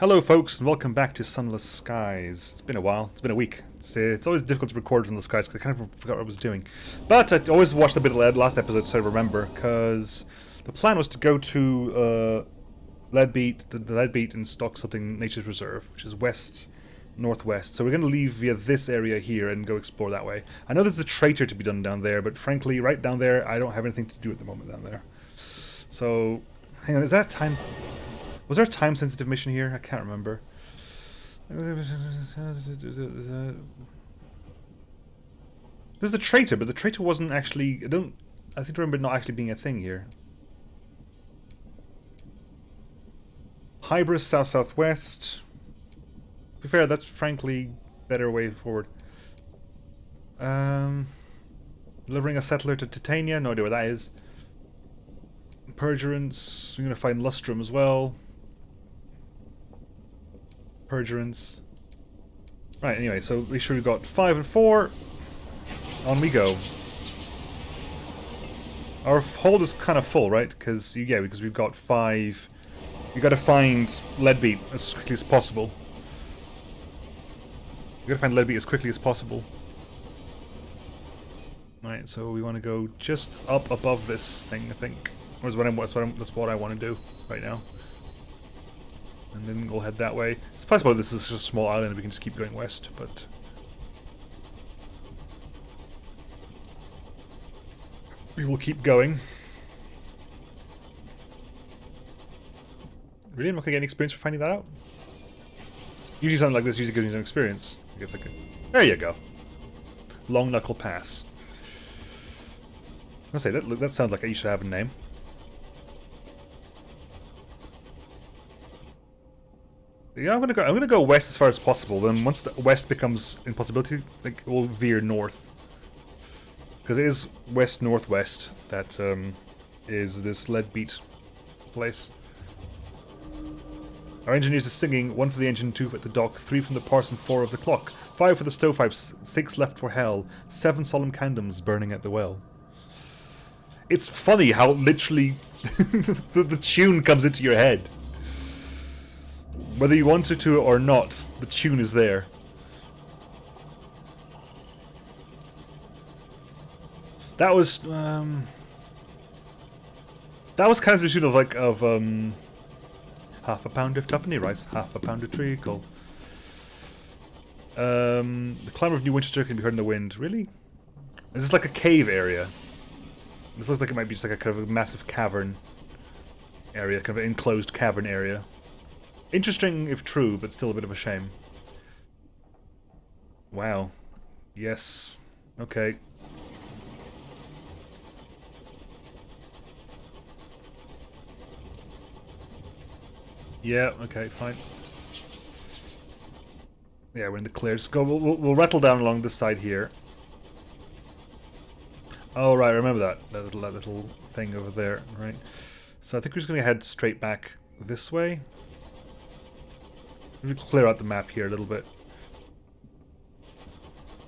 Hello folks and welcome back to Sunless Skies. It's been a while, it's been a week. It's always difficult to record Sunless Skies because I kind of forgot what I was doing. But I always watched a bit of the last episode so I remember, because the plan was to go to Leadbeat, the Leadbeat, and stock something Nature's Reserve, which is northwest. So we're going to leave via this area here and go explore that way. I know there's a traitor to be done down there, but frankly, right down there, I don't have anything to do at the moment down there. So, hang on, is that time... Was there a time-sensitive mission here? I can't remember. There's the traitor, but the traitor wasn't actually... I seem to remember it not actually being a thing here. Hybris, south-southwest. To be fair, that's frankly better way forward. Delivering a settler to Titania. No idea where that is. Perjurance. We're going to find Lustrum as well. Perjurance. Right, anyway, so make sure we've got 5 and 4. On we go. Our hold is kind of full, right? Because we've got 5. We got to find Leadbeat as quickly as possible. We got to find Leadbeat as quickly as possible. Right, so we want to go just up above this thing, I think. That's what I want to do right now. And then we'll head that way. It's possible this is just a small island and we can just keep going west, but... we will keep going. Really? I'm not going to get any experience for finding that out? Usually something like this usually gives me some experience. I guess I could... There you go. Long Knuckle Pass. I'll say, that sounds like you should have a name. Yeah, I'm gonna go west as far as possible. Then once the west becomes impossibility, like we'll veer north, because it is west-northwest that is this Leadbeat place. Our engineers are singing: 1 for the engine, 2 at the dock, 3 from the parson, 4 of the clock, 5 for the stovepipes, 6 left for hell, 7 solemn candles burning at the well. It's funny how literally the tune comes into your head. Whether you want it to or not, the tune is there. That was kind of the tune of half a pound of tuppenny rice, half a pound of treacle. The clamor of New Winchester can be heard in the wind. Really? Is this like a cave area? This looks like it might be just like a kind of a massive cavern area, kind of an enclosed cavern area. Interesting if true, but still a bit of a shame. Wow. Yes. Okay. Yeah, okay, fine. Yeah, we're in the clear. Just go. We'll rattle down along this side here. Oh, right, I remember that little thing over there, right? So I think we're just going to head straight back this way. Let me clear out the map here a little bit.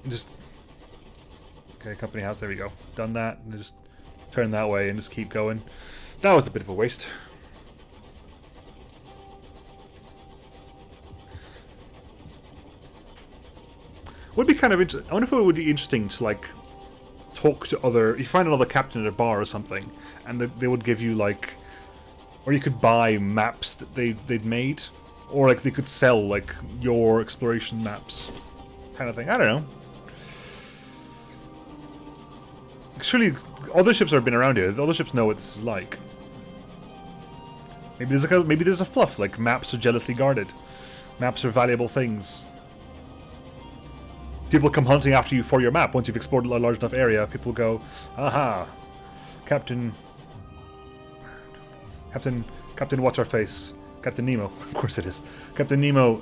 Just... Okay, company house, there we go. Done that, and just turn that way and just keep going. That was a bit of a waste. Would be kind of interesting. I wonder if it would be interesting to, like, talk to other... You find another captain at a bar or something, and they would give you, like... Or you could buy maps that they'd made. Or, like, they could sell, like, your exploration maps kind of thing. I don't know. Surely, other ships have been around here. The other ships know what this is like. Maybe there's a fluff, like maps are jealously guarded. Maps are valuable things. People come hunting after you for your map. Once you've explored a large enough area, people go, aha, Captain, what's our face? Captain Nemo. Of course it is. Captain Nemo,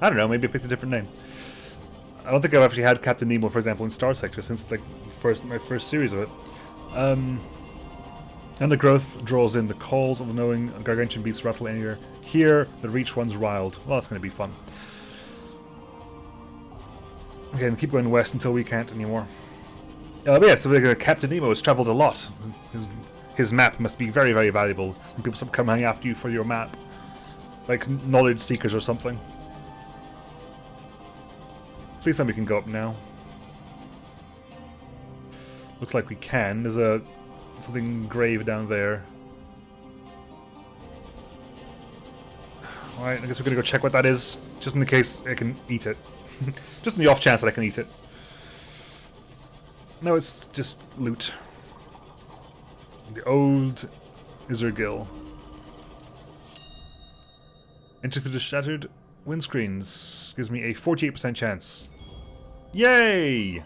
I don't know, maybe I picked a different name. I don't think I've actually had Captain Nemo, for example, in Star Sector since like my first series of it. And the growth draws in the calls of the knowing gargantuan beasts rattle in here. Here, the reach runs wild. Well, that's going to be fun. Okay, and keep going west until we can't anymore. But yeah, so Captain Nemo has travelled a lot. His map must be very, very valuable. When people start coming after you for your map. Like knowledge seekers or something. Please tell me we can go up now. Looks like we can. There's something engraved down there. Alright, I guess we're gonna go check what that is, just in the case I can eat it. Just in the off chance that I can eat it. No, it's just loot. The old Izergil. Enter through the shattered windscreens. Gives me a 48% chance. Yay!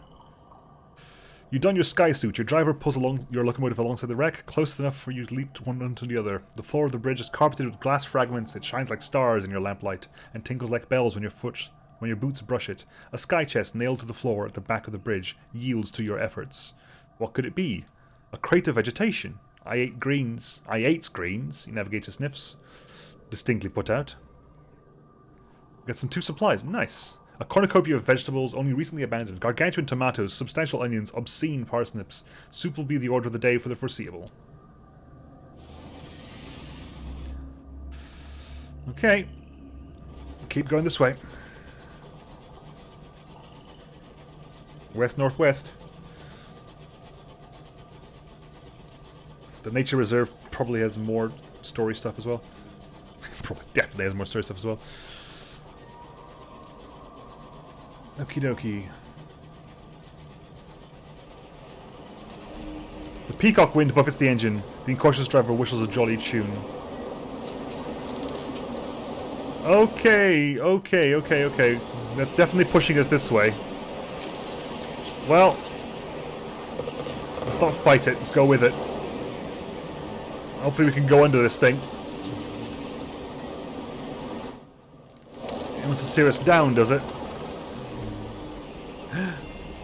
You don your sky suit. Your driver pulls along your locomotive alongside the wreck, close enough for you to leap one onto the other. The floor of the bridge is carpeted with glass fragments. It shines like stars in your lamplight, and tinkles like bells when your boots brush it. A sky chest nailed to the floor at the back of the bridge yields to your efforts. What could it be? A crate of vegetation. I ate greens. Navigator sniffs. Distinctly put out. Get some 2 supplies. Nice. A cornucopia of vegetables only recently abandoned. Gargantuan tomatoes, substantial onions, obscene parsnips. Soup will be the order of the day for the foreseeable. Okay. Keep going this way. West-northwest. The nature reserve probably has more story stuff as well. Probably definitely has more story stuff as well. Okie dokie. The peacock wind buffets the engine. The incautious driver whistles a jolly tune. Okay. That's definitely pushing us this way. Well, let's not fight it. Let's go with it. Hopefully we can go under this thing. It wants to steer us down, does it?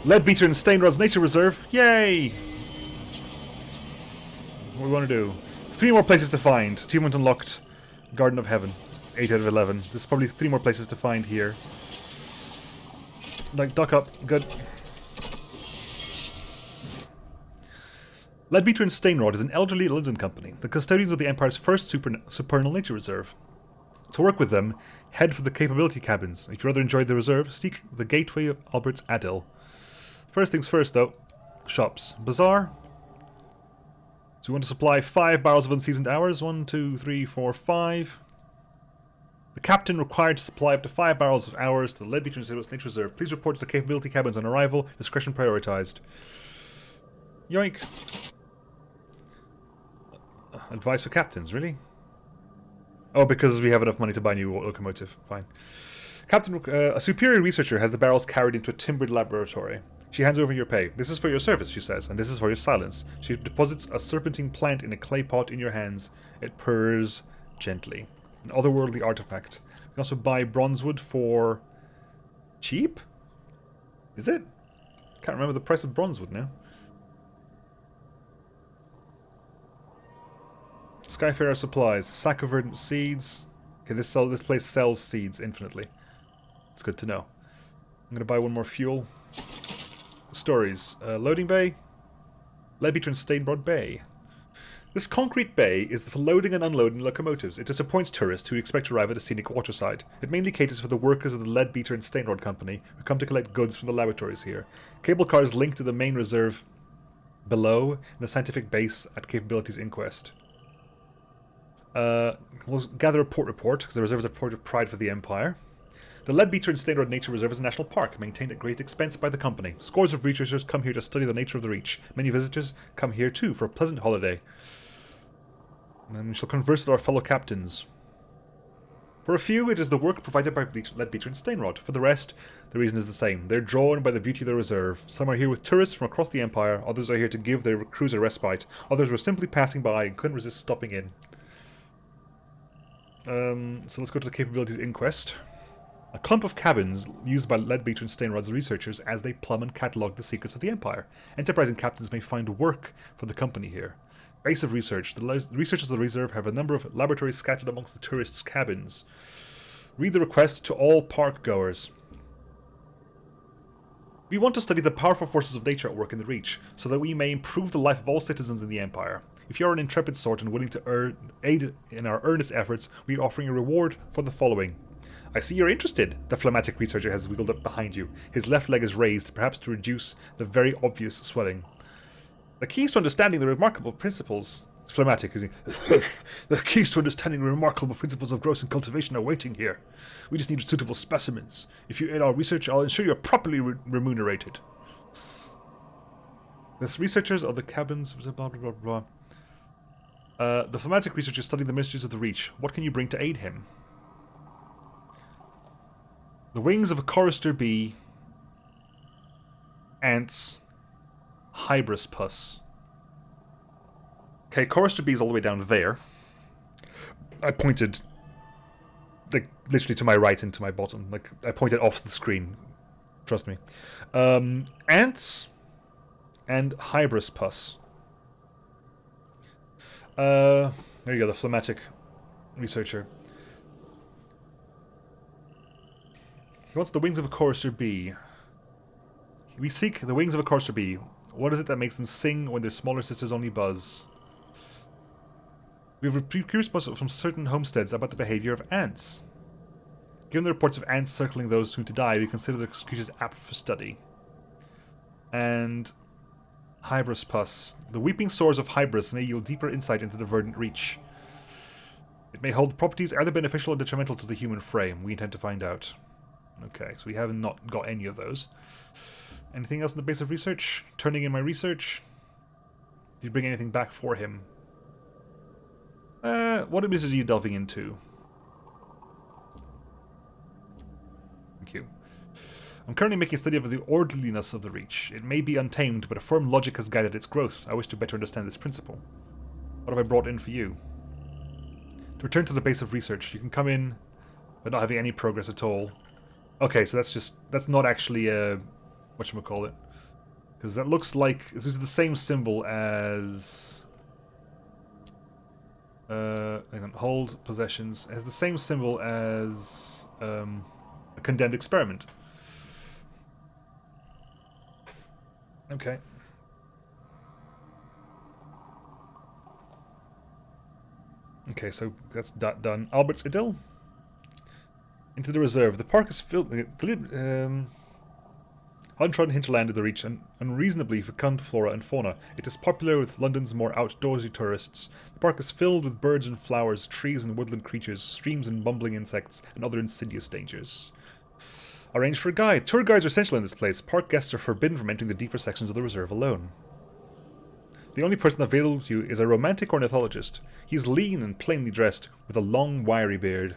Leadbeater and Stainrod's Nature Reserve. Yay! What do we want to do? 3 more places to find. Achievement unlocked. Garden of Heaven. 8 out of 11. There's probably 3 more places to find here. Like, duck up. Good. Leadbeater and Stainrod is an elderly London company, the custodians of the Empire's first supernal nature reserve. To work with them, head for the capability cabins. If you rather enjoyed the reserve, seek the gateway of Albert's Adil. First things first, though. Shops. Bazaar. So we want to supply 5 barrels of unseasoned hours. 1, 2, 3, 4, 5. The captain required to supply up to 5 barrels of hours to the Leadbeater and Stainrod's Nature Reserve. Please report to the capability cabins on arrival. Discretion prioritized. Yoink. Advice for captains, really? Oh, because we have enough money to buy a new locomotive. Fine. Captain, a superior researcher has the barrels carried into a timbered laboratory. She hands over your pay. This is for your service, she says, and this is for your silence. She deposits a serpentine plant in a clay pot in your hands. It purrs gently. An otherworldly artifact. You can also buy bronzewood for... cheap? Is it? Can't remember the price of bronzewood now. Skyfarer supplies. Sack of verdant seeds. Okay, this place sells seeds infinitely. It's good to know. I'm going to buy 1 more fuel. Stories. Loading bay. Leadbeater and Stainrod Bay. This concrete bay is for loading and unloading locomotives. It disappoints tourists who expect to arrive at a scenic waterside. It mainly caters for the workers of the Leadbeater and Stainrod Company who come to collect goods from the laboratories here. Cable cars link to the main reserve below and the scientific base at Capabilities Inquest. We'll gather a port report, because the reserve is a port of pride for the Empire. The Leadbeater and Stainrod Nature Reserve is a national park, maintained at great expense by the company. Scores of researchers come here to study the nature of the Reach. Many visitors come here too for a pleasant holiday. And we shall converse with our fellow captains. For a few, it is the work provided by Leadbeater and Stainrod. For the rest, the reason is the same. They're drawn by the beauty of the reserve. Some are here with tourists from across the Empire, others are here to give their crews a respite, others were simply passing by and couldn't resist stopping in. So let's go to the Capabilities Inquest. A clump of cabins used by Leadbeater and Stainrod's researchers as they plumb and catalogue the secrets of the Empire. Enterprising captains may find work for the company here. Base of research. The researchers of the reserve have a number of laboratories scattered amongst the tourists' cabins. Read the request to all park goers. We want to study the powerful forces of nature at work in the Reach, so that we may improve the life of all citizens in the Empire. If you are an intrepid sort and willing to aid in our earnest efforts, we are offering a reward for the following. I see you're interested, the phlegmatic researcher has wiggled up behind you. His left leg is raised, perhaps to reduce the very obvious swelling. The keys to understanding the remarkable principles... Phlegmatic, is he? The keys to understanding the remarkable principles of growth and cultivation are waiting here. We just need suitable specimens. If you aid our research, I'll ensure you're properly remunerated. The researchers of the cabins... blah, blah, blah, blah. The phlegmatic researchers studying the mysteries of the Reach. What can you bring to aid him? The wings of a chorister bee. Ants. Hybris pus. Okay, chorister bee is all the way down there. I pointed, like, literally to my right and to my bottom. Like, I pointed off the screen. Trust me. Ants and hybris pus. There you go, the phlegmatic researcher. He wants the wings of a chorister bee. We seek the wings of a chorister bee. What is it that makes them sing when their smaller sisters only buzz? We have retrieved reports from certain homesteads about the behavior of ants. Given the reports of ants circling those soon to die, we consider the creatures apt for study. And hybris pus. The weeping sores of hybris may yield deeper insight into the verdant reach. It may hold properties either beneficial or detrimental to the human frame. We intend to find out. Okay, so we haven't not got any of those. Anything else in the base of research? Turning in my research? Did you bring anything back for him? What abuses are you delving into? Thank you. I'm currently making a study of the orderliness of the Reach. It may be untamed, but a firm logic has guided its growth. I wish to better understand this principle. What have I brought in for you? To return to the base of research, you can come in, but not having any progress at all. Okay, so that's not actually a... whatchamacallit. Because that looks like... this is the same symbol as... hang on, hold possessions. It has the same symbol as a condemned experiment. Okay. Okay, so that's that done. Albert's Idyll. Into the reserve. The park is filled... untrodden hinterland of the Reach and unreasonably fecund flora and fauna. It is popular with London's more outdoorsy tourists. The park is filled with birds and flowers, trees and woodland creatures, streams and bumbling insects, and other insidious dangers. Arrange for a guide. Tour guides are essential in this place. Park guests are forbidden from entering the deeper sections of the reserve alone. The only person available to you is a romantic ornithologist. He is lean and plainly dressed, with a long, wiry beard.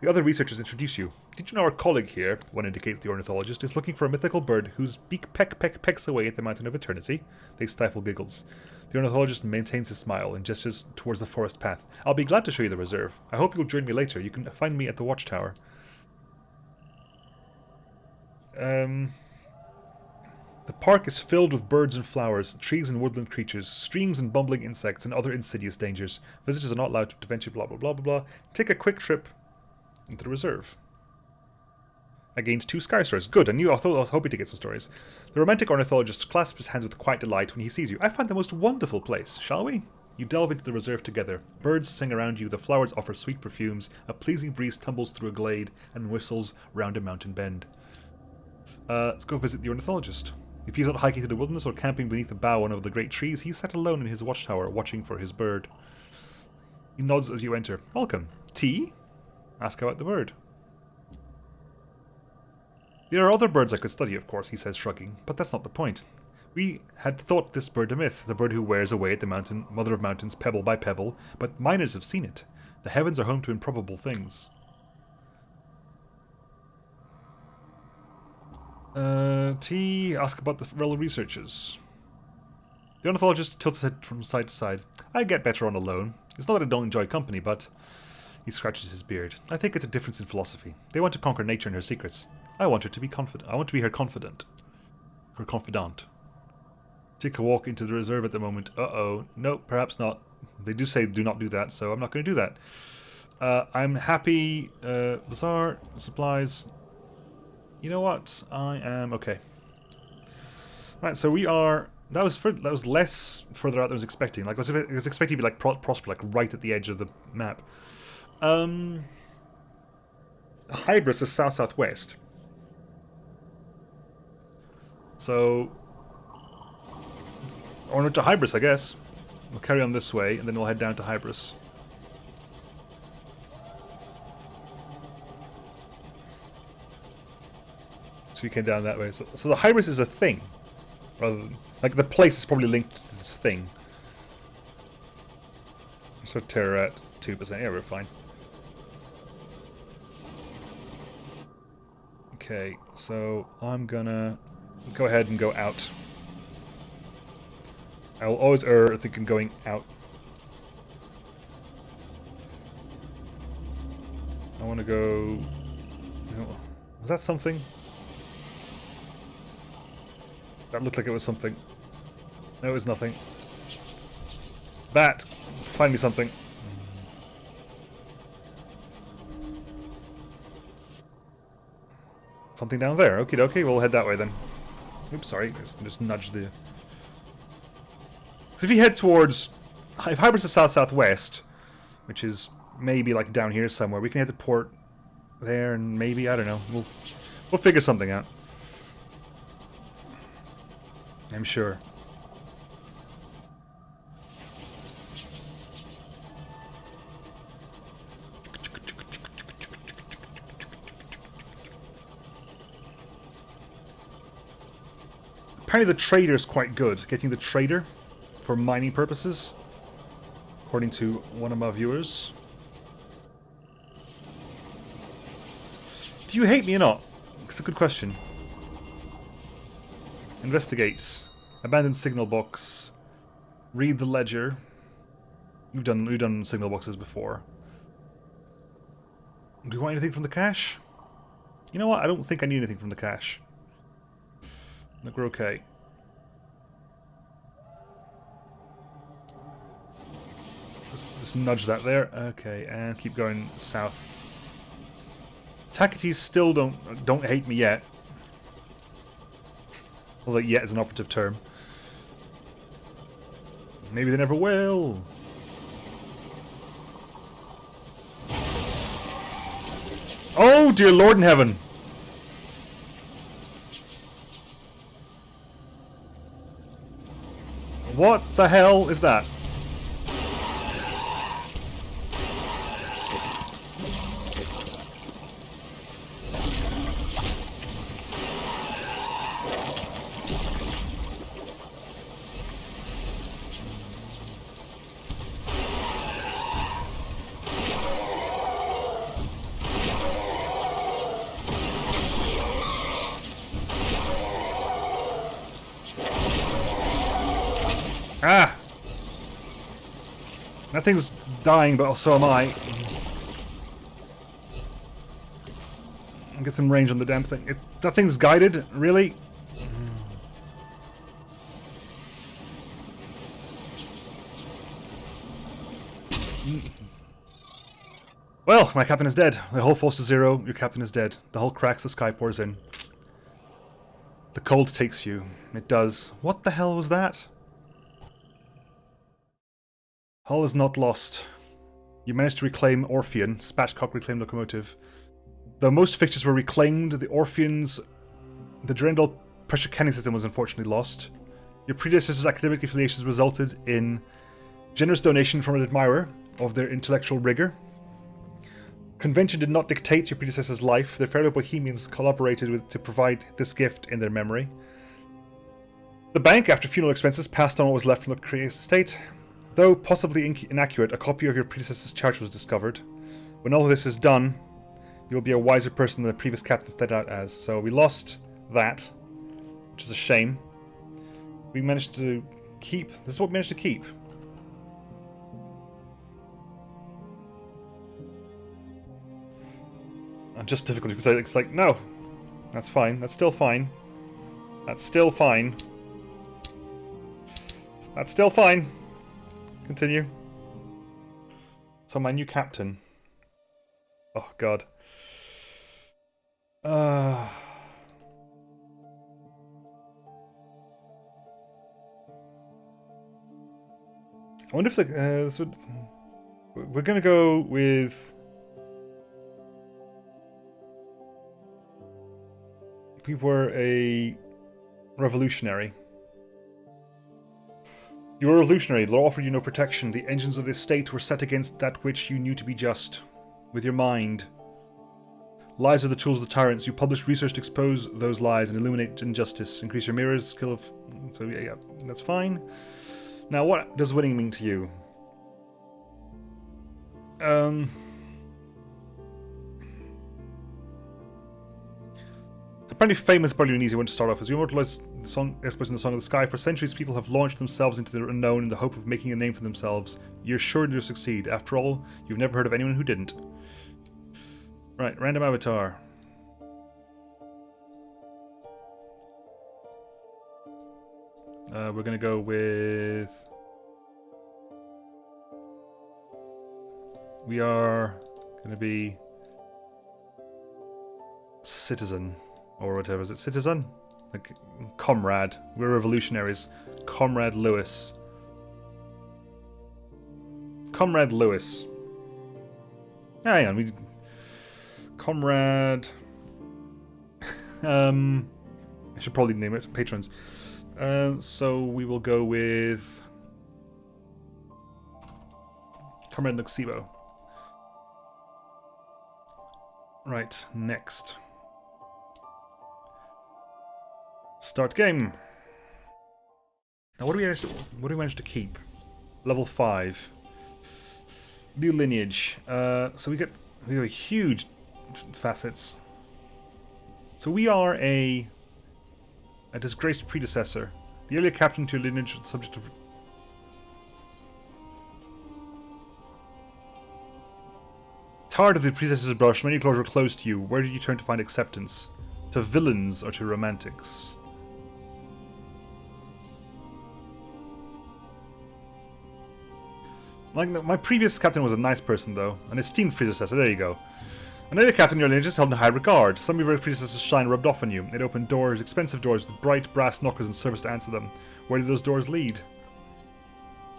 The other researchers introduce you. Did you know our colleague here, one indicates the ornithologist, is looking for a mythical bird whose beak pecks away at the mountain of eternity? They stifle giggles. The ornithologist maintains his smile and gestures towards the forest path. I'll be glad to show you the reserve. I hope you'll join me later. You can find me at the watchtower. The park is filled with birds and flowers, trees and woodland creatures, streams and bumbling insects, and other insidious dangers. Visitors are not allowed to venture blah blah blah blah blah. Take a quick trip into the reserve. I gained 2 sky stars. Good, I was hoping to get some stories. The romantic ornithologist clasps his hands with quiet delight when he sees you. I find the most wonderful place, shall we? You delve into the reserve together. Birds sing around you, the flowers offer sweet perfumes, a pleasing breeze tumbles through a glade and whistles round a mountain bend. Let's go visit the ornithologist. If he's not hiking through the wilderness or camping beneath a bough of one of the great trees, he's sat alone in his watchtower, watching for his bird. He nods as you enter. Welcome. Tea? Ask about the bird. There are other birds I could study, of course, he says, shrugging, but that's not the point. We had thought this bird a myth, the bird who wears away at the mountain, mother of mountains, pebble by pebble, but miners have seen it. The heavens are home to improbable things. T. Ask about the fellow researchers. The ornithologist tilts his head from side to side. I get better on alone. It's not that I don't enjoy company, but... He scratches his beard. I think it's a difference in philosophy. They want to conquer nature and her secrets. I want her to be confident. I want to be her confidant. Her confidant. Take a walk into the reserve at the moment. Uh-oh. No, perhaps not. They do say do not do that, so I'm not going to do that. I'm happy. Bazaar, supplies. You know what? I am... Okay. Right, so we are that was less further out than I was expecting. Like I was expecting to be like Prosper, like right at the edge of the map. Hybris is south-southwest. So, or not to Hybris, I guess. We'll carry on this way, and then we'll head down to Hybris. So we came down that way. So the Hybris is a thing, rather than like the place is probably linked to this thing. So terror at 2%. Yeah, we're fine. Okay, so I'm gonna go ahead and go out. I will always err thinking going out. I want to go... Was that something? That looked like it was something. No, it was nothing. Bat! Find me something. Something down there. Okie dokie, we'll head that way then. Oops, sorry. Just nudge the... So if you head towards... If Hybris is south-southwest, which is maybe like down here somewhere, we can head to port there and maybe, I don't know. We'll figure something out. I'm sure. Apparently the trader is quite good. Getting the trader for mining purposes, according to one of my viewers. Do you hate me or not? It's a good question. Investigates. Abandoned signal box. Read the ledger. We've done signal boxes before. Do you want anything from the cache? You know what? I don't think I need anything from the cache. Look, we're okay. Just nudge that there. Okay, and keep going south. Tacites still don't hate me yet. Although yet is an operative term. Maybe they never will. Oh, dear Lord in heaven. What the hell is that? Ah! That thing's dying, but so am I. Get some range on the damn thing. That thing's guided? Really? Well, my captain is dead. The hull falls to zero. Your captain is dead. The hull cracks. The sky pours in. The cold takes you. It does. What the hell was that? Hull is not lost. You managed to reclaim Orpheon. Spatchcock reclaimed locomotive. Though most fixtures were reclaimed, the Orpheons... The Durandal pressure canning system was unfortunately lost. Your predecessor's academic affiliations resulted in generous donation from an admirer of their intellectual rigor. Convention did not dictate your predecessor's life. Their fellow Bohemians collaborated to provide this gift in their memory. The bank, after funeral expenses, passed on what was left from the creator's estate. Though possibly inaccurate, a copy of your predecessor's chart was discovered. When all of this is done, you will be a wiser person than the previous captain set out as. So we lost that, which is a shame. We managed to keep... This is what we managed to keep. Just difficult because it's like, no. That's fine. That's still fine. That's still fine. That's still fine. Continue. So my new captain. Oh god. I wonder if this would... We're gonna go with... We were a revolutionary. You were a revolutionary. The law offered you no protection. The engines of this state were set against that which you knew to be just. With your mind. Lies are the tools of the tyrants. You published research to expose those lies and illuminate injustice. Increase your mirror's skill of... So yeah, that's fine. Now, what does winning mean to you? It's apparently famous, barely an easy one to start off as. You immortalize the song, experts in the Song of the Sky. For centuries, people have launched themselves into the unknown in the hope of making a name for themselves. You're sure to succeed. After all, you've never heard of anyone who didn't. Right, random avatar. We're gonna go with... We are gonna be... Citizen. Or whatever, is it citizen? Like, comrade. We're revolutionaries. Comrade Lewis. Comrade Lewis. Hang on, we... Comrade... I should probably name it. Patrons. So we will go with... Comrade Nuxibo. Right, next. Start game. Now, what do we manage to keep? Level 5. New lineage. So we have a huge facets. So we are a disgraced predecessor. The earlier captain to your lineage was subject of... Tired of the predecessor's brush, many doors were closed to you. Where did you turn to find acceptance? To villains or to romantics? My previous captain was a nice person, though. An esteemed predecessor, there you go. Another captain in your lineage is held in high regard. Some of your predecessors' shine rubbed off on you. It opened doors, expensive doors, with bright brass knockers and servants to answer them. Where did those doors lead?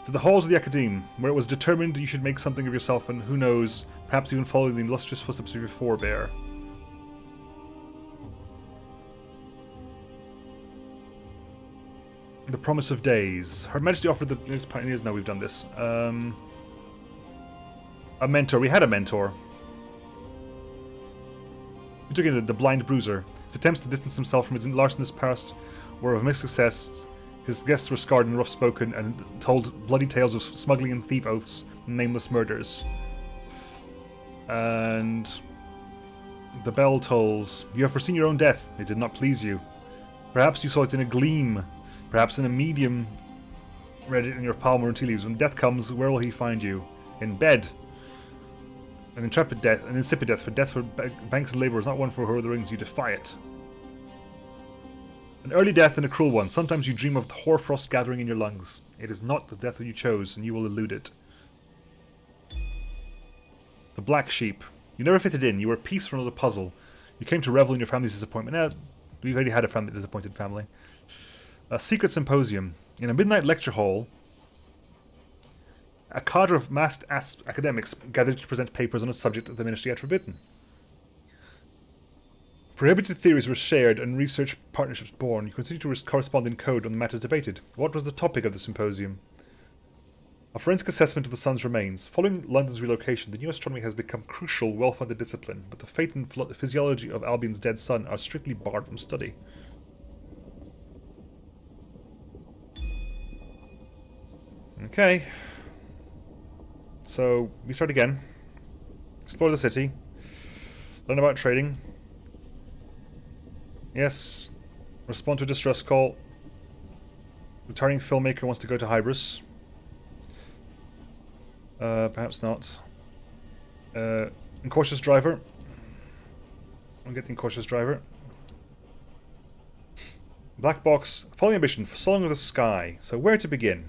To the halls of the Academe, where it was determined you should make something of yourself and, who knows, perhaps even follow the illustrious footsteps of your forebear. The Promise of Days. Her Majesty offered the... It's pioneers now we've done this. A mentor. We had a mentor. We took in the Blind Bruiser. His attempts to distance himself from his larcenous past were of mixed success. His guests were scarred and rough-spoken and told bloody tales of smuggling and thief oaths and nameless murders. And... the bell tolls. You have foreseen your own death. It did not please you. Perhaps you saw it in a gleam. Perhaps in a medium read it in your palm or tea leaves. When death comes, where will he find you? In bed. An intrepid death, an insipid death, for death for banks and labour is not one for who the rings you defy it. An early death and a cruel one. Sometimes you dream of the hoarfrost gathering in your lungs. It is not the death that you chose, and you will elude it. The Black Sheep. You never fitted in. You were a piece for another puzzle. You came to revel in your family's disappointment. We've already had a disappointed family. A secret symposium. In a midnight lecture hall, a cadre of masked academics gathered to present papers on a subject that the Ministry had forbidden. Prohibited theories were shared and research partnerships born. You continued to correspond in code on the matters debated. What was the topic of the symposium? A forensic assessment of the sun's remains. Following London's relocation, the new astronomy has become crucial, well-funded discipline, but the fate and physiology of Albion's dead sun are strictly barred from study. Okay. So, we start again. Explore the city. Learn about trading. Yes. Respond to a distress call. Retiring filmmaker wants to go to Hybris. Perhaps not. Incautious driver. I'll get the incautious driver. Black box. Following ambition. Song of the Sky. So, where to begin?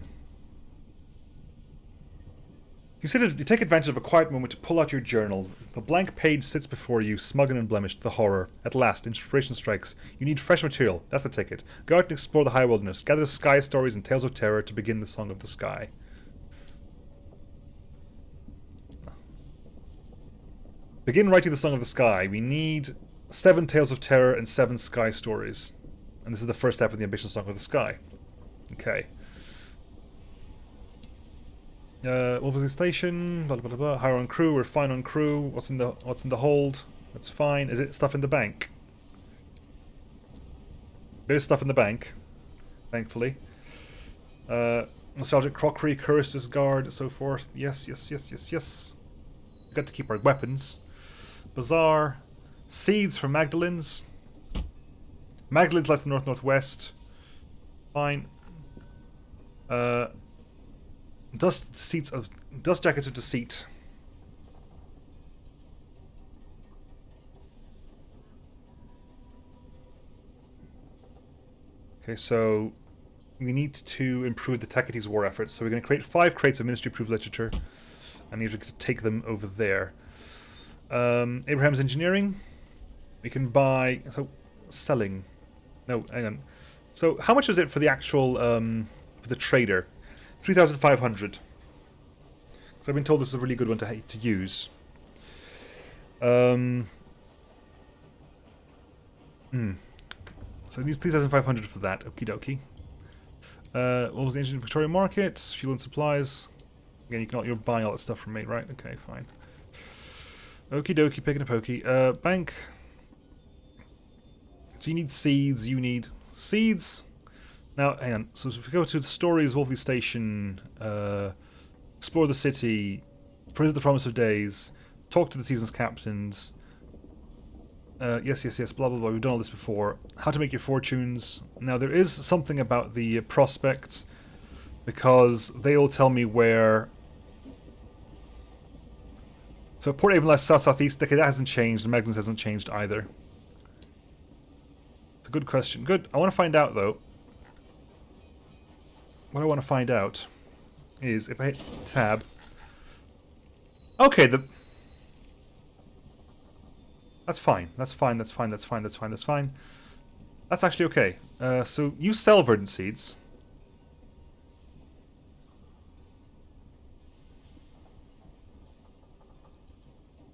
You take advantage of a quiet moment to pull out your journal. The blank page sits before you, smug and unblemished. The horror. At last, inspiration strikes. You need fresh material. That's the ticket. Go out and explore the high wilderness. Gather sky stories and tales of terror to begin the Song of the Sky. Begin writing the Song of the Sky. We need 7 Tales of Terror and 7 Sky Stories. And this is the first step of the Ambition Song of the Sky. Okay. What was the station? Blah, blah, blah, blah. Hire on crew. We're fine on crew. What's in the hold? That's fine. Is it stuff in the bank? Bit of stuff in the bank, thankfully. Nostalgic crockery, Choristers Guard, so forth. Yes, yes, yes, yes, yes. We've got to keep our weapons. Bazaar. Seeds for Magdalene's. Magdalene's less than north-northwest. Fine. Dust jackets of deceit. Okay, so we need to improve the Tacites war efforts. So we're going to create 5 crates of ministry-approved literature, and need to take them over there. Abraham's engineering. We can buy. So selling. No, hang on. So how much was it for the actual for the trader? 3,500. So I've been told this is a really good one to use. So it needs 3,500 for that. Okie dokie. What was the engine? Victoria Market, fuel and supplies. Again, you're buying all that stuff from me, right? Okay, fine. Okie dokie, picking a pokey. Bank. So you need seeds. You need seeds. Now, hang on. So if we go to the stories, Wolfley Station, explore the city, praise the promise of days, talk to the season's captains. Yes, yes, yes, blah, blah, blah. We've done all this before. How to make your fortunes. Now, there is something about the prospects, because they all tell me where... So, Port Avon West, south-southeast, okay, that hasn't changed, and Magdalene's hasn't changed either. It's a good question. Good. I want to find out, though. What I want to find out is, if I hit tab... Okay, That's fine. That's fine. That's fine. That's fine. That's fine. That's fine. That's actually okay. So you sell verdant seeds.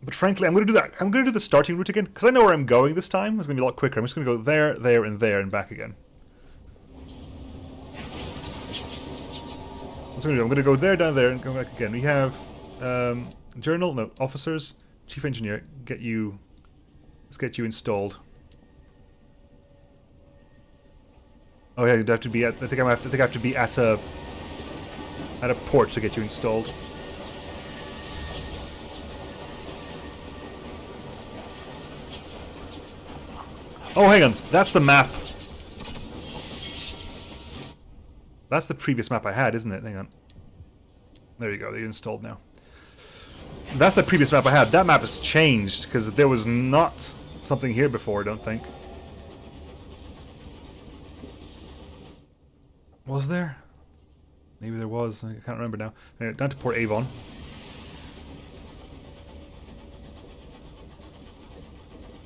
But frankly, I'm going to do that. I'm going to do the starting route again because I know where I'm going this time. It's going to be a lot quicker. I'm just going to go there, there, and back again. That's what I'm going to do. I'm going to go there, down there, and go back again. We have journal, no, officers, chief engineer. Let's get you installed. Oh yeah, you'd have to be at. I think I have to be at a port to get you installed. Oh, hang on. That's the map. That's the previous map I had, isn't it? Hang on. There you go. They're installed now. That's the previous map I had. That map has changed because there was not something here before, I don't think. Was there? Maybe there was. I can't remember now. Anyway, down to Port Avon.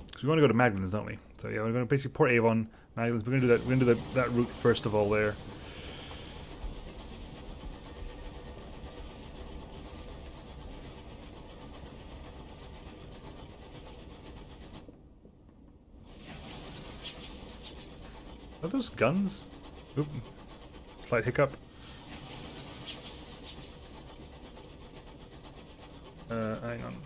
Because we want to go to Magdalene's, don't we? So yeah, we're going to basically Port Avon, Magdalene's. We're going to do that. We're going to do that route first of all there. Are those guns? Oop. Slight hiccup. Hang on.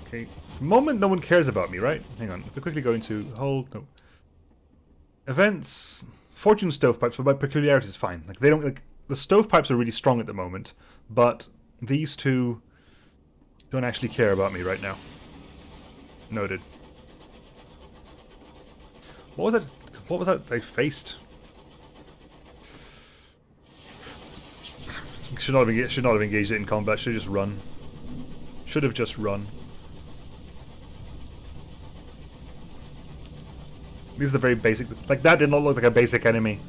Okay. At the moment, no one cares about me, right? Hang on. If we quickly go into hold, no. Events, fortune stovepipes, but by peculiarity is fine. Like they don't like the stovepipes are really strong at the moment, but these two don't actually care about me right now. Noted. What was that? What was that they faced? Should not have engaged it in combat. Should have just run. Should have just run. These are the very basic. Like that did not look like a basic enemy.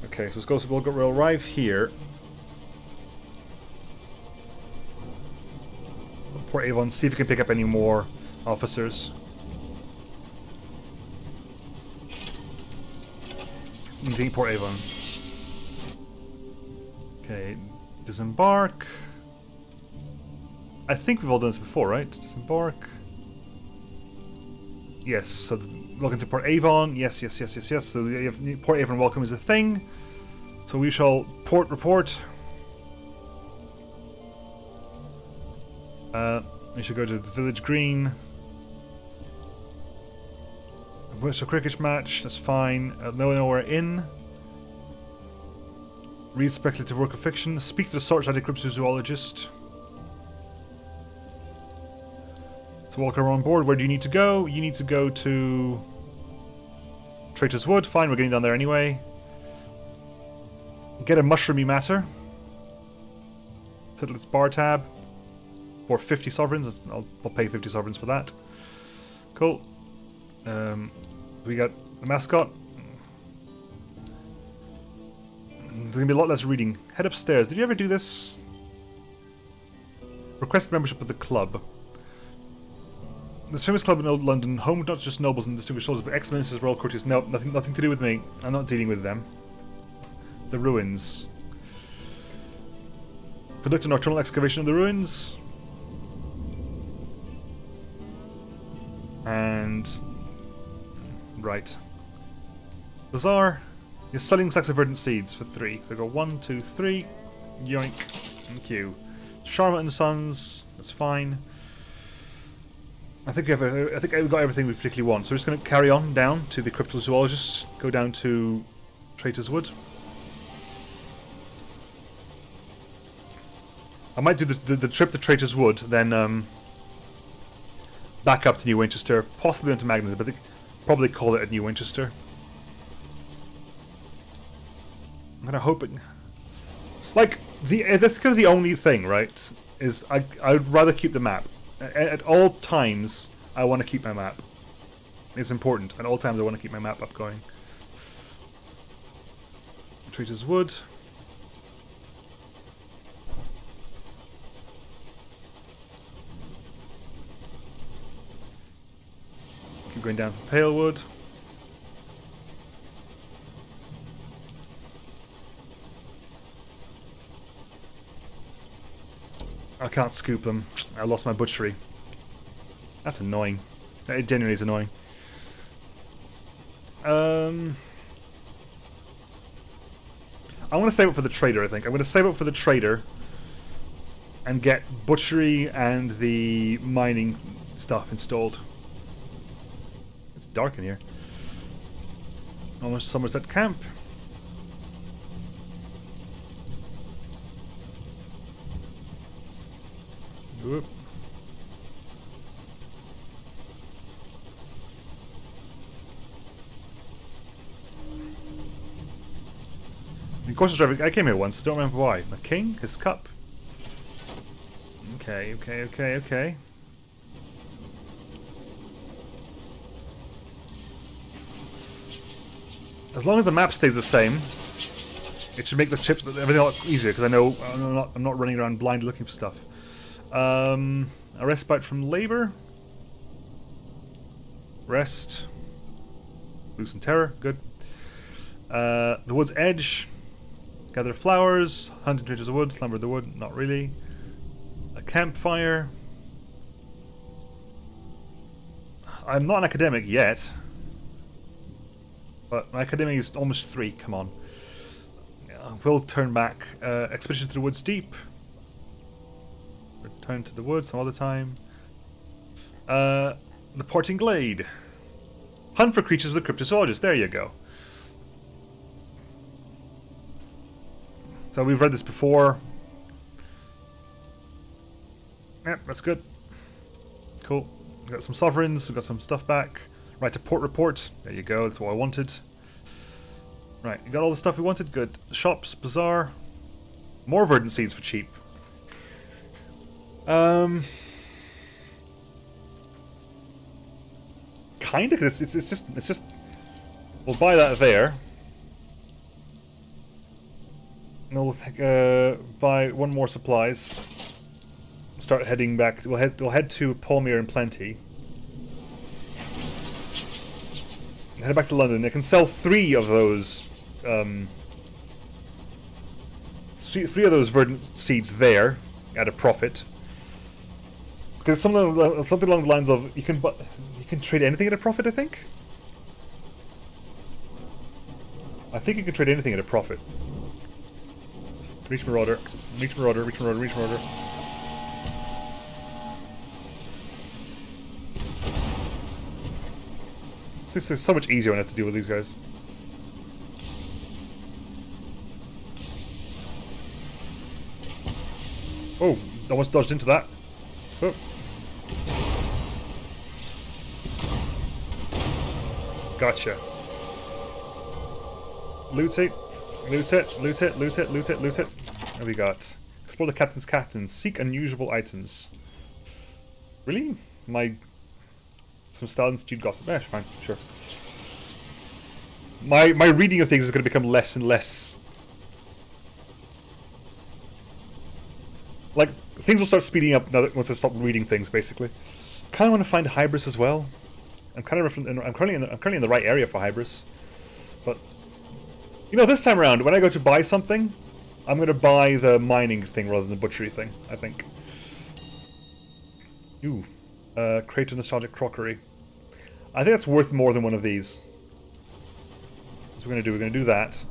Okay, so we'll arrive here. Port Avon, see if we can pick up any more officers. Anything Port Avon. Okay, disembark. I think we've all done this before, right? Disembark. Yes, so looking to Port Avon. Yes. So Port Avon welcome is a thing. So we shall port report. We should go to the village green. What's a cricket match? That's fine. Nowhere in. Read speculative work of fiction. Speak to the Sorted cryptozoologist. So Walker on board. Where do you need to go? You need to go to Traitor's Wood. Fine, we're getting down there anyway. Get a mushroomy matter. Settle its bar tab. For 50 sovereigns. I'll pay 50 sovereigns for that. Cool. We got the mascot. There's gonna be a lot less reading. Head upstairs. Did you ever do this? Request membership of the club. This famous club in Old London, home not just nobles and distinguished soldiers, but ex-ministers, royal courtiers. No, nothing to do with me. I'm not dealing with them. The ruins. Conduct a nocturnal excavation of the ruins. And... right. Bazaar. You're selling sacks of verdant seeds for 3. So go 1, 2, 3. Yoink. Thank you. Charlotte and Sons. That's fine. I think we've got everything we particularly want. So we're just going to carry on down to the cryptozoologist. Go down to Traitor's Wood. I might do the trip to Traitor's Wood, then back up to New Winchester, possibly into Magnus, but I think probably call it at New Winchester. I'm kind of hoping, like that's kind of the only thing, right? Is I'd rather keep the map. At all times, I want to keep my map. It's important. At all times, I want to keep my map up going. Traitor's Wood. Keep going down to Palewood. I can't scoop them. I lost my butchery. That's annoying. It genuinely is annoying. I'm going to save it for the trader, I think. I'm going to save it for the trader and get butchery and the mining stuff installed. It's dark in here. Almost Somerset Camp. Whoop. Of course, I came here once. Don't remember why. The king, his cup. Okay. As long as the map stays the same, it should make the chips everything a lot easier. Because I know I'm not running around blind looking for stuff. A respite from labor. Rest. Lose some terror. Good. The wood's edge. Gather flowers. Hunt in Traitors of Wood. Slumber the wood. Not really. A campfire. I'm not an academic yet. But my academic is almost 3. Come on. We'll turn back. Expedition to the woods deep. Return to the woods some other time. The Porting Glade. Hunt for creatures with the cryptozoologist. There you go. So we've read this before. Yep, that's good. Cool. We've got some sovereigns. We've got some stuff back. Right to port report. There you go. That's what I wanted. Right, you got all the stuff we wanted. Good. Shops, bazaar. More verdant seeds for cheap. Kinda, because it's just. We'll buy that there. And we'll buy one more supplies. Start heading back. We'll head to Palmyre and Plenty. Head back to London. I can sell 3 of those three of those verdant seeds there at a profit. Because something along the lines of you can trade anything at a profit. I think you can trade anything at a profit. Reach Marauder, reach Marauder, reach Marauder, reach Marauder. This is so much easier when I have to deal with these guys. Oh, almost dodged into that. Oh. Gotcha. Loot it, loot it, loot it, loot it, loot it, loot it. What have we got? Explore the captain's cabin. Seek unusual items. Really? Some stallion stewed gossip. Eh, fine, sure. My reading of things is going to become less and less. Like, things will start speeding up now once I stop reading things, basically. Kind of want to find Hybris as well. I'm currently in the right area for Hybris, but you know, this time around, when I go to buy something, I'm going to buy the mining thing rather than the butchery thing. I think. Ooh, crate of nostalgic crockery. I think that's worth more than one of these. That's what we're going to do. We're going to do that.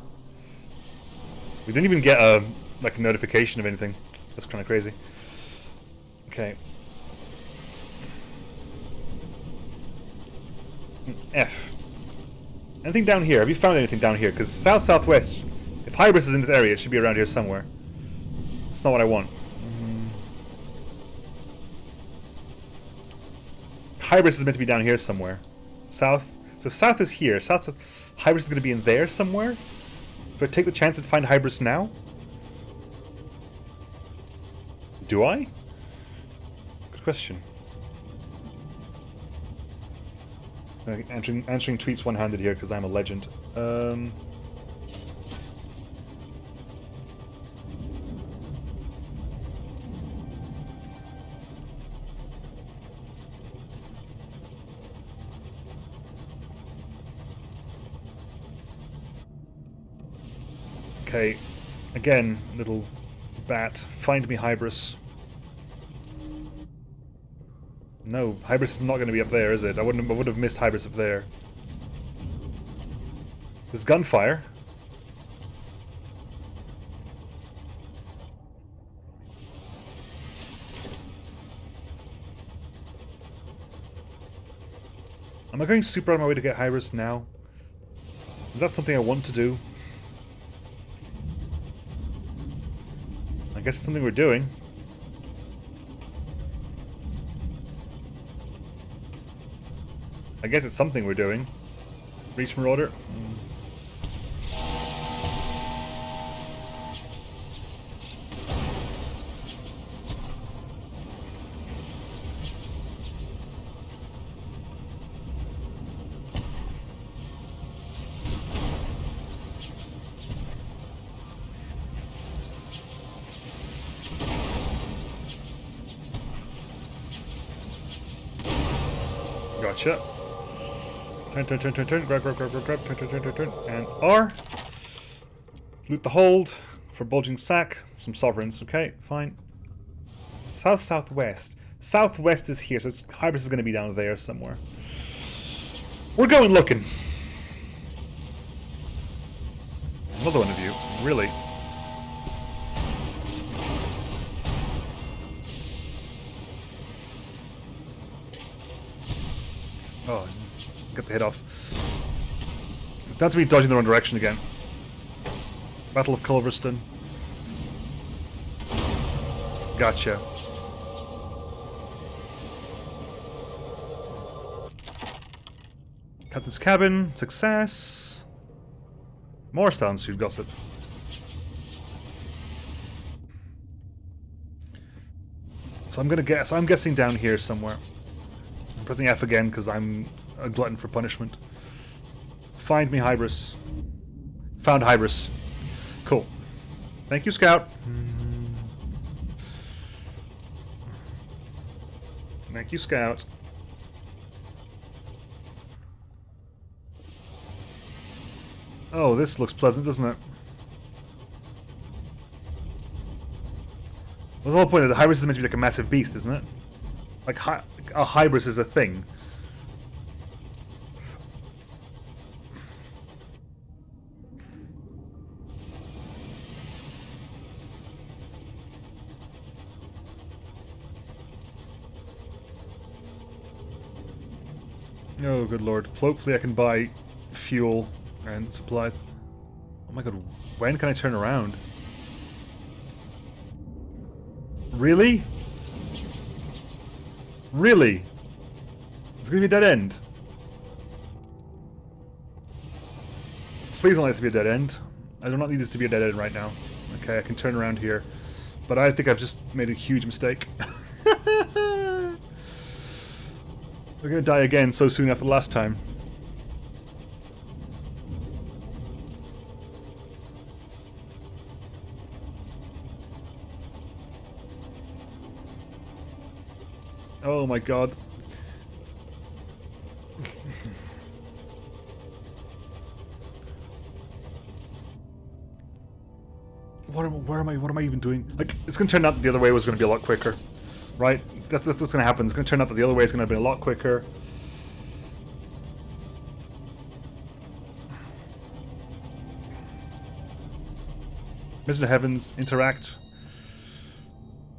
We didn't even get a notification of anything. That's kind of crazy. Okay. F. Anything down here? Have you found anything down here? Because south-southwest, if Hybris is in this area, it should be around here somewhere. That's not what I want. Hybris is meant to be down here somewhere. South. So south is here. Hybris is going to be in there somewhere? Do I take the chance and find Hybris now? Do I? Good question. Answering tweets one-handed here because I'm a legend. Okay, again, little bat, find me Hybris. No, Hybris is not going to be up there, is it? I would have missed Hybris up there. There's gunfire. Am I going super out of my way to get Hybris now? Is that something I want to do? I guess it's something we're doing. I guess it's something we're doing. Reach Marauder. Gotcha. Turn, grab, turn, and R. Loot the hold for bulging sack. Some sovereigns, okay, fine. South-southwest. Southwest is here, so Hybris is going to be down there somewhere. We're going looking. Another one of you, really. Oh, get the hit off. It's down to me dodging the wrong direction again. Battle of Culverston. Gotcha. Captain's cabin, success. More Stallion Suit gossip. So I'm guessing down here somewhere. I'm pressing F again because I'm a glutton for punishment. Find me Hybris. Found Hybris. Cool. Thank you, Scout. Thank you, Scout. Oh, this looks pleasant, doesn't it? Well, the whole point of the hybris is meant to be like a massive beast, isn't it? Like, a hybris is a thing. Oh, good lord. Hopefully I can buy fuel and supplies. Oh my god, when can I turn around? Really? Really? It's gonna be a dead end. Please don't let this be a dead end. I do not need this to be a dead end right now. Okay, I can turn around here. But I think I've just made a huge mistake. We're gonna die again so soon after the last time. Oh my god. What am I even doing? Like, it's gonna turn out that the other way was gonna be a lot quicker. Right? That's what's gonna happen. It's gonna turn out that the other way is gonna be a lot quicker. Mission to Heavens, interact.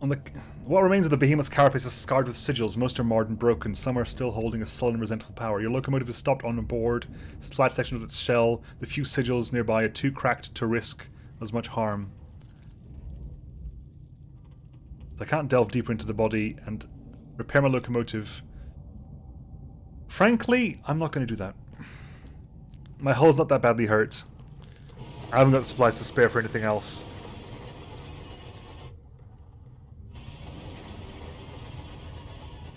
On the what remains of the behemoth's carapace is scarred with sigils. Most are marred and broken. Some are still holding a sullen, resentful power. Your locomotive is stopped on board. Flat section of its shell. The few sigils nearby are too cracked to risk as much harm. So I can't delve deeper into the body and repair my locomotive. Frankly, I'm not going to do that. My hull's not that badly hurt. I haven't got the supplies to spare for anything else.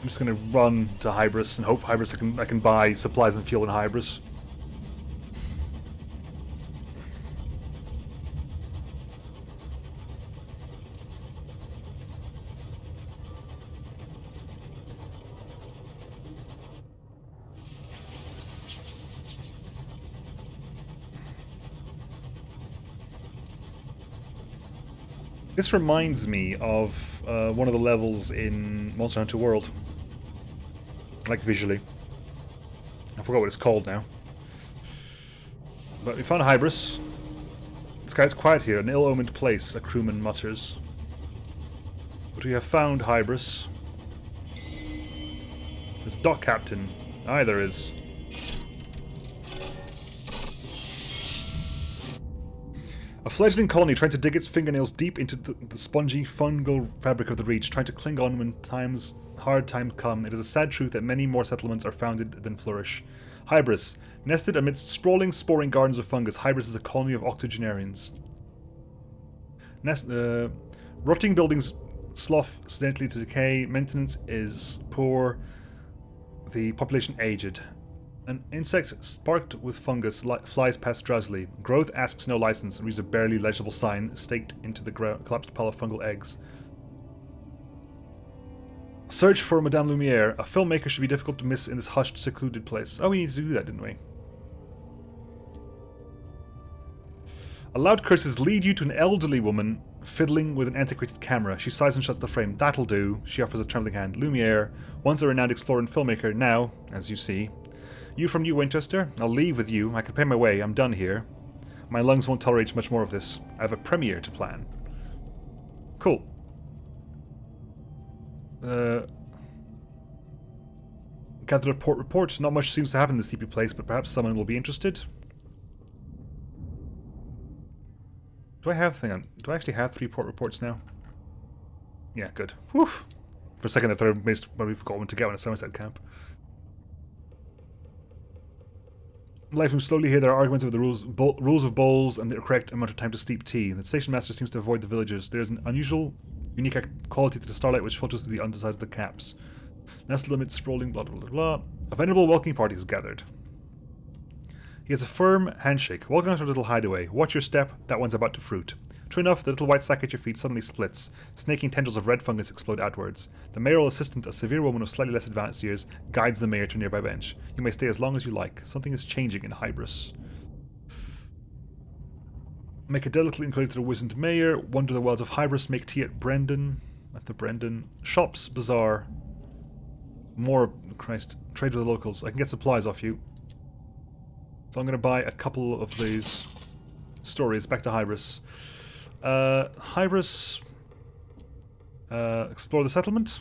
I'm just going to run to Hybris and hope for Hybris I can buy supplies and fuel in Hybris. This reminds me of one of the levels in Monster Hunter World. Like, visually. I forgot what it's called now. But we found Hybris. This guy's quiet here, an ill-omened place, a crewman mutters. But we have found Hybris. There's Dock Captain. Aye, there is. A fledgling colony trying to dig its fingernails deep into the spongy, fungal fabric of the reach, trying to cling on when hard times come. It is a sad truth that many more settlements are founded than flourish. Hybris. Nested amidst sprawling, sporing gardens of fungus, Hybris is a colony of octogenarians. Rotting buildings slough steadily to decay. Maintenance is poor. The population aged. An insect sparked with fungus flies past drowsily. Growth asks no license and reads a barely legible sign staked into the collapsed pile of fungal eggs. Search for Madame Lumiere. A filmmaker should be difficult to miss in this hushed, secluded place. Oh, we needed to do that, didn't we? Loud curses lead you to an elderly woman fiddling with an antiquated camera. She sighs and shuts the frame. That'll do. She offers a trembling hand. Lumiere, once a renowned explorer and filmmaker, now, as you see. You from New Winchester? I'll leave with you. I can pay my way. I'm done here. My lungs won't tolerate much more of this. I have a premiere to plan. Cool. Gather a report. Not much seems to happen in this sleepy place, but perhaps someone will be interested. Do I have... Hang on. Do I actually have 3 port reports now? Yeah, good. Whew. For a second I thought I forgot one to get when at Somerset Camp. Life moves slowly here. There are arguments over the rules of bowls and the correct amount of time to steep tea. The station master seems to avoid the villagers. There is an unusual, unique quality to the starlight which filters through the underside of the caps. Nestled amidst sprawling blah blah blah blah. A venerable welcoming party is gathered. He has a firm handshake. Welcome to our little hideaway. Watch your step. That one's about to fruit. True enough, the little white sack at your feet suddenly splits. Snaking tendrils of red fungus explode outwards. The mayoral assistant, a severe woman of slightly less advanced years, guides the mayor to a nearby bench. You may stay as long as you like. Something is changing in Hybris. Make a delicately inquiry to the wizened mayor. Wander the wells of Hybris. Make tea at Brendan. At the Brendan. Shops, bazaar. More, Christ. Trade with the locals. I can get supplies off you. So I'm going to buy a couple of these stories. Back to Hybris. Hybris. Explore the settlement.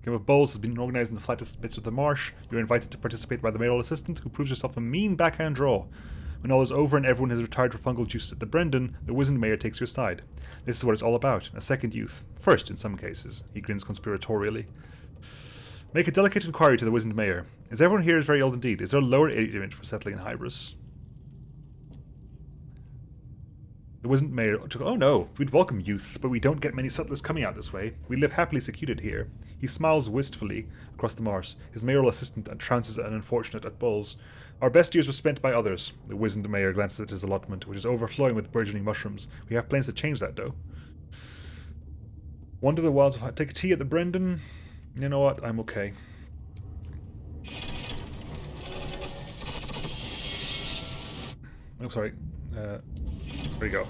Game of Bowls has been organised in the flattest bits of the marsh. You're invited to participate by the mayoral assistant, who proves herself a mean backhand draw. When all is over and everyone has retired for fungal juices at the Brendan, the wizened mayor takes your side. This is what it's all about. A second youth. First, in some cases. He grins conspiratorially. Make a delicate inquiry to the wizened mayor. Is everyone here very old indeed? Is there a lower age limit for settling in Hybris? The wizened mayor took, oh no, we'd welcome youth, but we don't get many settlers coming out this way. We live happily secluded here. He smiles wistfully across the marsh. His mayoral assistant trounces at an unfortunate at bowls. Our best years were spent by others. The wizened mayor glances at his allotment, which is overflowing with burgeoning mushrooms. We have plans to change that, though. Wander the wilds of... Take a tea at the Brendan? You know what? I'm okay. Oh, sorry. There we go.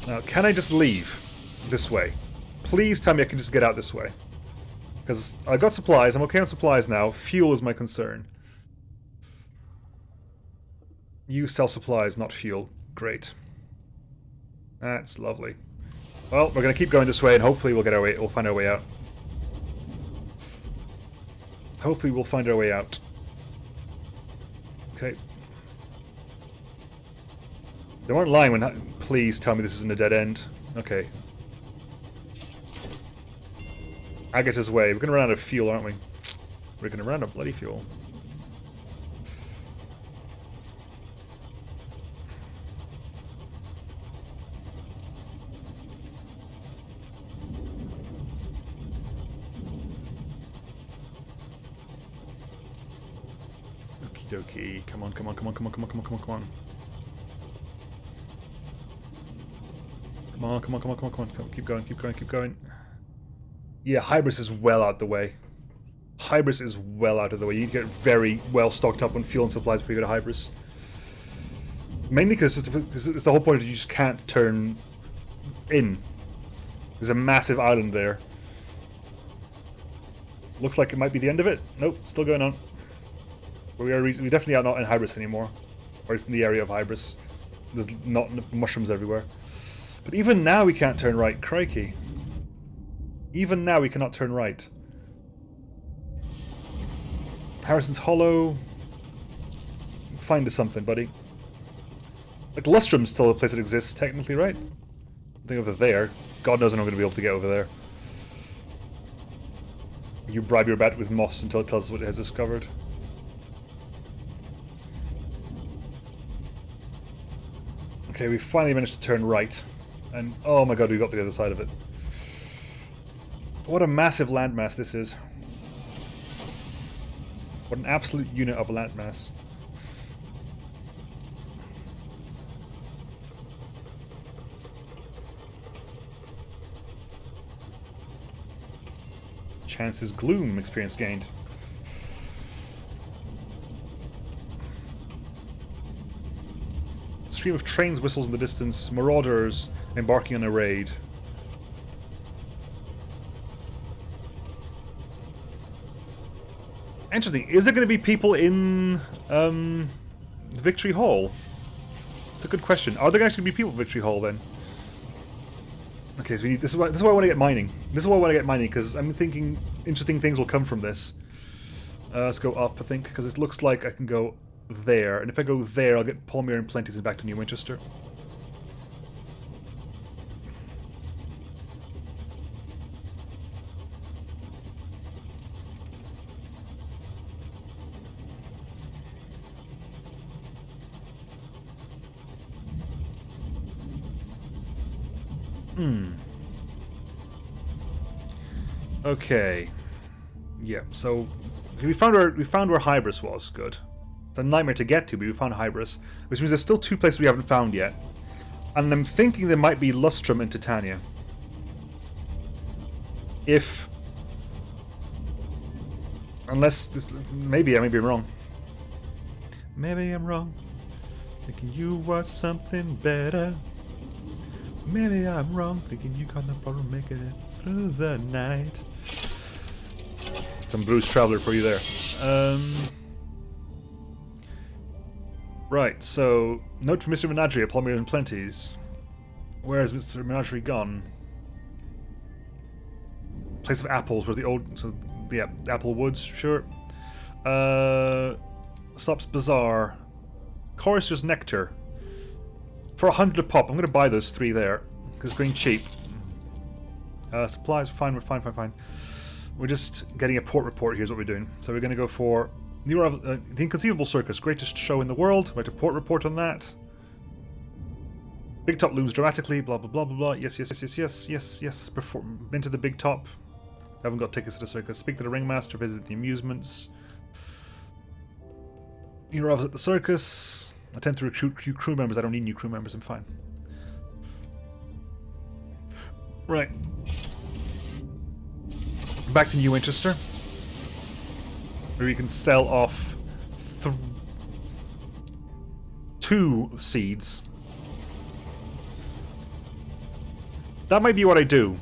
Now, can I just leave this way? Please tell me I can just get out this way. Because I got supplies. I'm okay on supplies now. Fuel is my concern. You sell supplies, not fuel. Great. That's lovely. Well, we're going to keep going this way, and hopefully we'll get our way. We'll find our way out. Hopefully we'll find our way out. Okay. They weren't lying when... Please tell me this isn't a dead end. Okay. Agatha's way. We're going to run out of fuel, aren't we? We're going to run out of bloody fuel. Okie dokie. Come on, come on, come on, come on, come on, come on, come on, come on. Come on, come on, come on, come on, come on. Keep going, keep going, keep going. Yeah, Hybris is well out the way. Hybris is well out of the way. You get very well stocked up on fuel and supplies before you go to Hybris. Mainly because it's the whole point that you just can't turn in. There's a massive island there. Looks like it might be the end of it. Nope, still going on. But we definitely are not in Hybris anymore. Or it's in the area of Hybris. There's not mushrooms everywhere. But even now we can't turn right. Crikey. Even now we cannot turn right. Harrison's Hollow. Find us something, buddy. Like, Lustrum's still a place that exists, technically, right? I think over there. God knows when I'm going to be able to get over there. You bribe your bat with moss until it tells us what it has discovered. Okay, we finally managed to turn right. And, oh my god, we got to the other side of it. What a massive landmass this is. What an absolute unit of a landmass. Chances gloom experience gained. Stream of trains whistles in the distance. Marauders embarking on a raid. Interesting. Is there going to be people in the Victory Hall? It's a good question. Are there going to actually be people in Victory Hall then? Okay, so we need, this is why I want to get mining. This is why I want to get mining, because I'm thinking interesting things will come from this. Let's go up, I think, because it looks like I can go there. And if I go there, I'll get Palmyra and Plenties and back to New Winchester. Okay. Yeah, so we found where Hybris was. Good. It's a nightmare to get to, but we found Hybris, which means there's still two places we haven't found yet. And I'm thinking there might be Lustrum and Titania. If... Unless this... Maybe I'm wrong. Maybe I'm wrong. Thinking you were something better. Maybe I'm wrong, thinking you got no problem making it through the night. Some Blues Traveler for you there. Right, so note from Mr. Menagerie, Palmier and Plenties. Where has Mr. Menagerie gone? Place of apples, where the old... So, yeah, Apple Woods, sure. Stops Bazaar. Chorister's Nectar. For 100 a pop, I'm going to buy those 3 there. Because it's going cheap. Supplies, fine, we're fine. We're just getting a port report, here's what we're doing. So we're going to go for... the Inconceivable Circus, greatest show in the world. Write a port report on that. Big Top looms dramatically, blah blah blah blah blah. Yes. Been to the Big Top. Haven't got tickets to the circus. Speak to the ringmaster, visit the amusements. New arrivals at the circus. Attempt to recruit new crew members. I don't need new crew members, I'm fine. Right. Back to New Winchester. Where you can sell off 2 seeds. That might be what I do.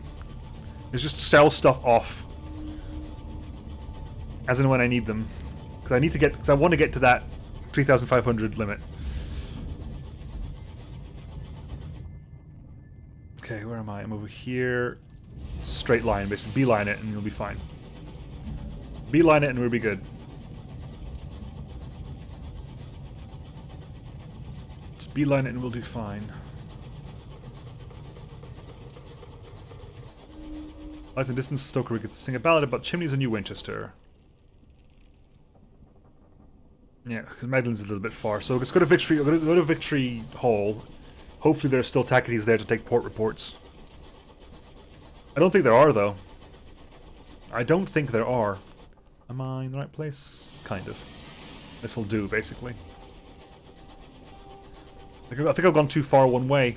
Is just sell stuff off. As and when I need them. Because I want to get to that 3,500 limit. Okay, where am I? I'm over here. Straight line, basically. Beeline it and you'll be fine. Beeline it and we'll be good. Just beeline it and we'll do fine. Lights and distance, Stoker we could sing a ballad about chimneys in New Winchester. Yeah, because Magdalen's a little bit far. So let's go to Victory. We're going to go to Victory Hall. Hopefully there are still Tacketies there to take port reports. I don't think there are, though. I don't think there are. Am I in the right place? Kind of. This'll do, basically. I think I've gone too far one way.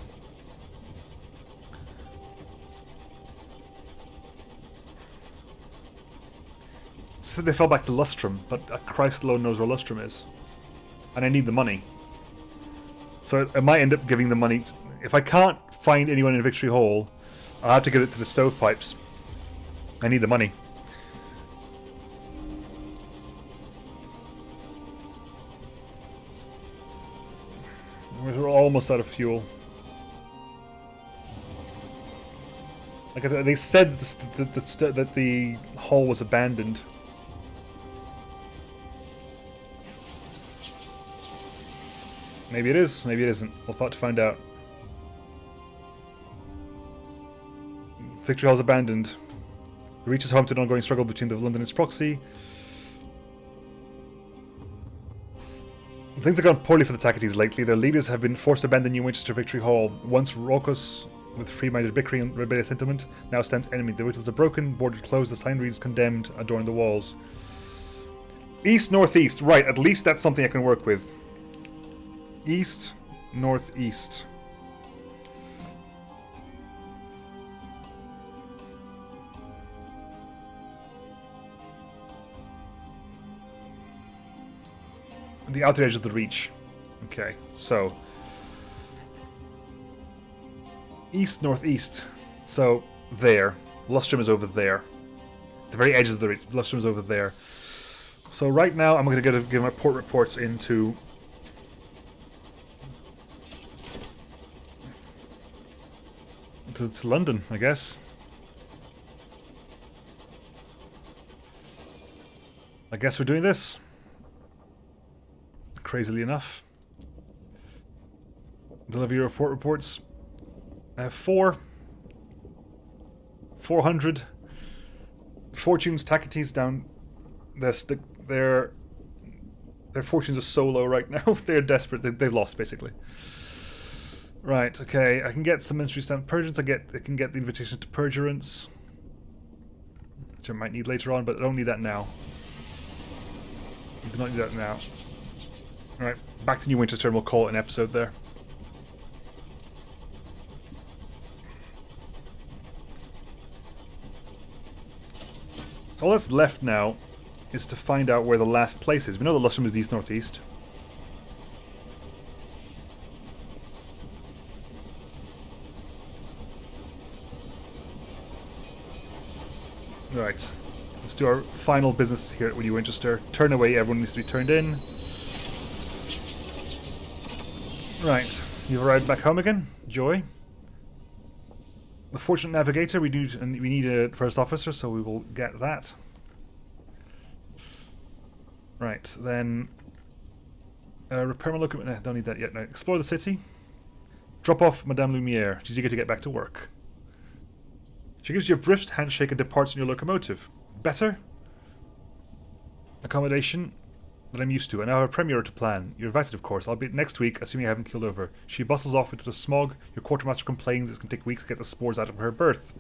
Said they fell back to Lustrum, but Christ alone knows where Lustrum is. And I need the money. So I might end up giving the money... If I can't find anyone in Victory Hall, I'll have to give it to the Stovepipes. I need the money. We're almost out of fuel. Like I said, they said that the hall was abandoned. Maybe it is, maybe it isn't. We'll have to find out. Victory Hall's abandoned. The Reach is home to an ongoing struggle between the London and its proxy. Things have gone poorly for the Tacketies lately. Their leaders have been forced to abandon New Winchester Victory Hall. Once raucous with free-minded bickering and rebellious sentiment, now stands enemy. The windows are broken, boarded closed, the sign reads condemned, adorn the walls. East, northeast. Right, at least that's something I can work with. East, northeast. The outer edge of the Reach. Okay, so east, northeast. So there. Lustrum is over there. The very edge of the Reach. Lustrum is over there. So right now I'm going to give my port reports into to London, I guess. I guess we're doing this. Crazily enough. Deliver your report reports. I have 400. Fortunes, Tacketies down. Their fortunes are so low right now. They're desperate. They've lost, basically. Right, okay. I can get some ministry stamp purgance. I can get the invitation to purgerance, which I might need later on, but I don't need that now. I do not need that now. Alright, back to New Winchester and we'll call it an episode there. So all that's left now is to find out where the last place is. We know the Lustrum is east-northeast. Right. Let's do our final business here at New Winchester. Turn away, everyone needs to be turned in. Right. You've arrived back home again. Joy. The Fortunate Navigator, we need a first officer, so we will get that. Right, then... repair my locomotive... don't need that yet. No. Explore the city. Drop off Madame Lumiere. She's eager to get back to work. She gives you a brisk handshake and departs in your locomotive. Better? Accommodation that I'm used to. I now have a premiere to plan. You're invited, of course. I'll be next week, assuming I haven't killed over. She bustles off into the smog. Your quartermaster complains it's going to take weeks to get the spores out of her berth.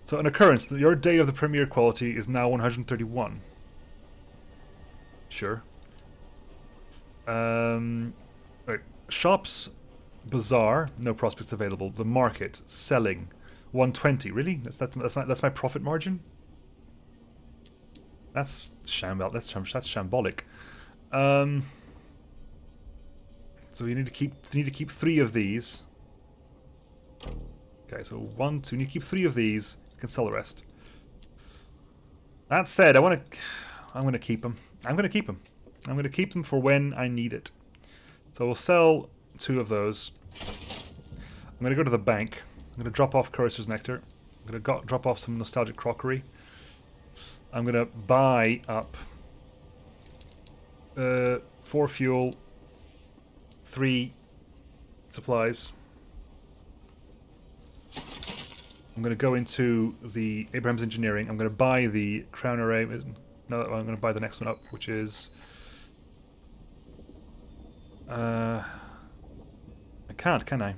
So, an occurrence. Your day of the premiere quality is now 131. Sure. Right. Shops, bazaar, no prospects available. The market, selling, 120. Really? That's my profit margin? That's shambolic. So you need to keep 3 of these. Okay, so 1, 2. You need to keep 3 of these. You can sell the rest. That said, I'm gonna keep them. I'm gonna keep them for when I need it. So we'll sell 2 of those. I'm gonna go to the bank. I'm gonna drop off Cursor's Nectar. I'm gonna drop off some nostalgic crockery. I'm gonna buy up 4 fuel, 3 supplies. I'm gonna go into the Abraham's Engineering. I'm gonna buy the Crown Array. No, I'm gonna buy the next one up, which is I can't, can I?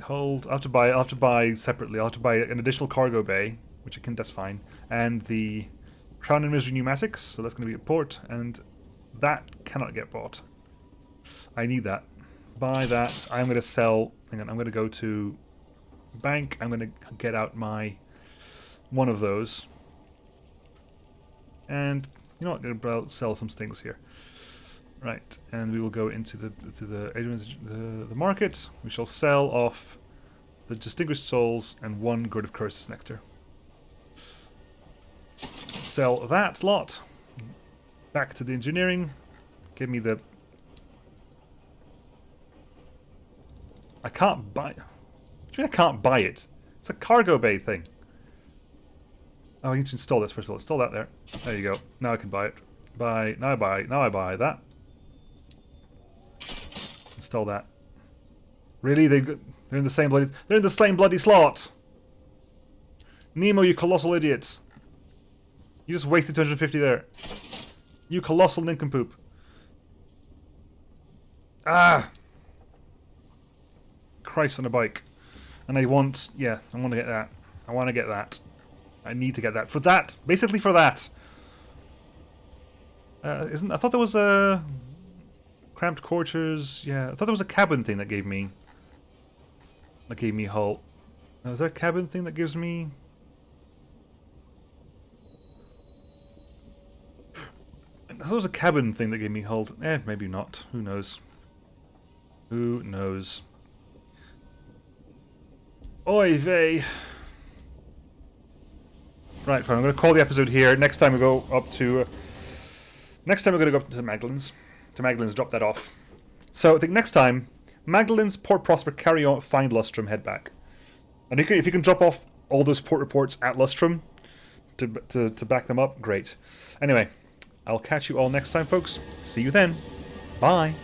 Hold. I'll have to buy separately. I'll have to buy an additional cargo bay, which I can. That's fine. And the Crown and Misery pneumatics. So that's going to be a port, and that cannot get bought. I need that. Buy that. I'm going to sell. Hang on. I'm going to go to bank. I'm going to get out my one of those. And you know what? I'm going to sell some things here. Right, and we will go into the market. We shall sell off the Distinguished Souls and 1 Gourd of Curse's Nectar. Sell that lot. Back to the engineering. Give me the... I can't buy... What do you mean I can't buy it? It's a cargo bay thing. Oh, I need to install this first of all. Install that there. There you go. Now I can buy it. Now I buy that. Install that. Really? They're in the same bloody... They're in the same bloody slot! Nemo, you colossal idiot. You just wasted 250 there. You colossal nincompoop. Ah! Christ on a bike. And I want... Yeah, I want to get that. I want to get that. I need to get that. For that! Basically for that! I thought there was a... Cramped quarters, yeah. I thought there was a cabin thing that gave me hull. Is there a cabin thing that gives me... I thought there was a cabin thing that gave me hull. Maybe not. Who knows? Who knows? Oy vey. Right, fine. I'm going to call the episode here. Next time we go up to... next time we're going to go up to Magdalene's. Drop that off. So I think next time, Magdalene's, Port Prosper, carry on, find Lustrum, head back. And if you can drop off all those port reports at Lustrum to back them up, great. Anyway, I'll catch you all next time, folks. See you then. Bye.